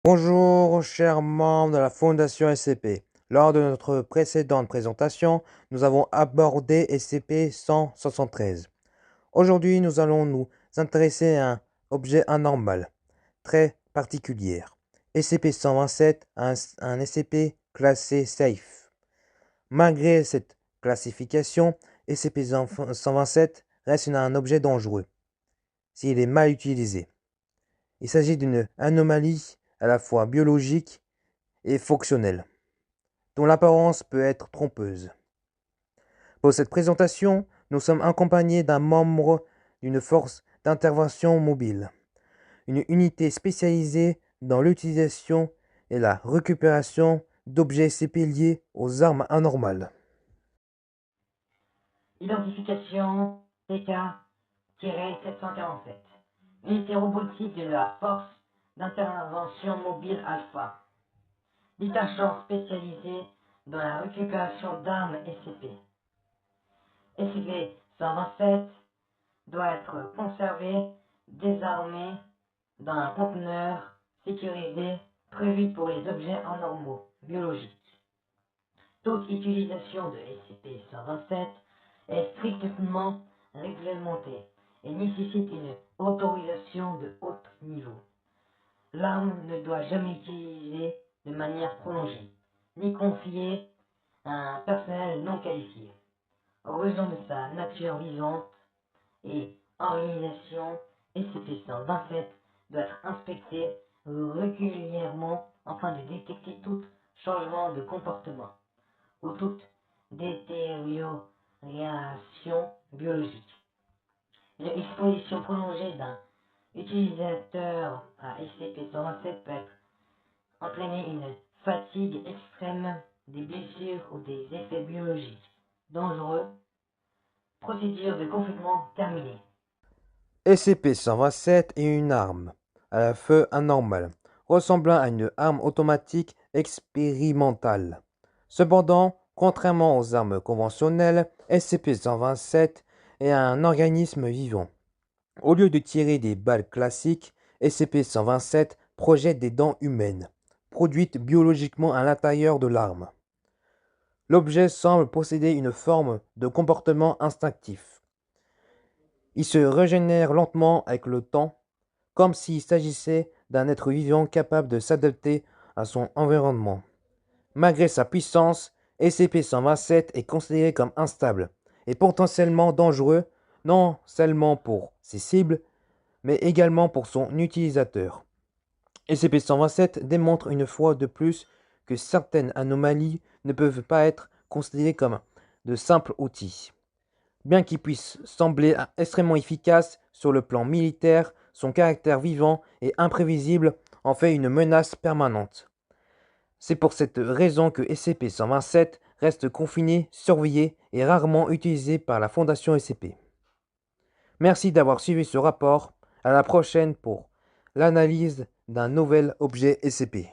Bonjour, chers membres de la Fondation SCP. Lors de notre précédente présentation, nous avons abordé SCP-173. Aujourd'hui, nous allons nous intéresser à un objet anormal, très particulier. SCP-127, un SCP classé Safe. Malgré cette classification, SCP-127 reste un objet dangereux s'il est mal utilisé. Il s'agit d'une anomalie à la fois biologique et fonctionnelle, dont l'apparence peut être trompeuse. Pour cette présentation, nous sommes accompagnés d'un membre d'une force d'intervention mobile, une unité spécialisée dans l'utilisation et la récupération d'objets SCP liés aux armes anormales. Identification TK-747. Unité robotique de la force d'intervention mobile Alpha. Détachement spécialisé dans la récupération d'armes SCP. SCP-127 doit être conservé, désarmé, dans un conteneur sécurisé prévu pour les objets anormaux biologiques. Toute utilisation de SCP-127 est strictement réglementée et nécessite une autorisation de haut niveau. L'arme ne doit jamais être utilisée de manière prolongée, ni confiée à un personnel non qualifié. En raison de sa nature vivante et organisation, SCP-127 doit être inspecté régulièrement afin de détecter tout changement de comportement ou toute détérioration biologique. Une exposition prolongée d'un utilisateur à SCP-127 peut entraîner une fatigue extrême, des blessures ou des effets biologiques dangereux. Procédure de confinement terminée. SCP-127 est une arme à feu anormale, ressemblant à une arme automatique expérimentale. Cependant, contrairement aux armes conventionnelles, SCP-127 est un organisme vivant. Au lieu de tirer des balles classiques, SCP-127 projette des dents humaines, produites biologiquement à l'intérieur de l'arme. L'objet semble posséder une forme de comportement instinctif. Il se régénère lentement avec le temps, comme s'il s'agissait d'un être vivant capable de s'adapter à son environnement. Malgré sa puissance, SCP-127 est considéré comme instable et potentiellement dangereux, non seulement pour ses cibles, mais également pour son utilisateur. SCP-127 démontre une fois de plus que certaines anomalies ne peuvent pas être considérées comme de simples outils. Bien qu'il puisse sembler extrêmement efficace sur le plan militaire, son caractère vivant et imprévisible en fait une menace permanente. C'est pour cette raison que SCP-127 reste confiné, surveillé et rarement utilisé par la Fondation SCP. Merci d'avoir suivi ce rapport. À la prochaine pour l'analyse d'un nouvel objet SCP.